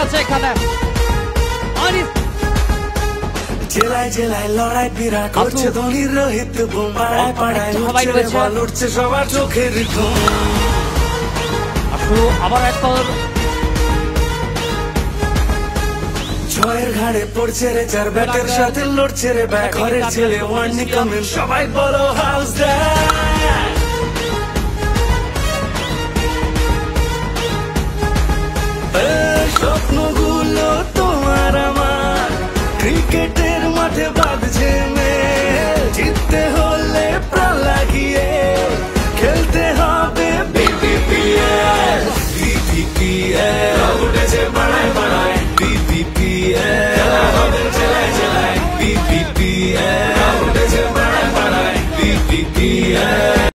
আছে এখানে। জেলায় জেলায় লড়াই বিরাট করছে ধোনি রোহিত বুমরাহ পাড়ায় উঠছে সবার চোখের ঘুম। আসলে আবার একবার জয়ের ঘাড়ে পড়ছে রে চার ব্যাটের সাথে লড়ছে রে ব্যাট ঘরের ছেলে ওয়ার্নিং কামিং সবাই বলো হাউস দ্যাট। স্বপ্নগুলো তোমার আমার ক্রিকেটের মাঠে বাঁধছে মেল, জিততে হলে প্রাণ লাগিয়ে খেলতে হবে বিপিএল।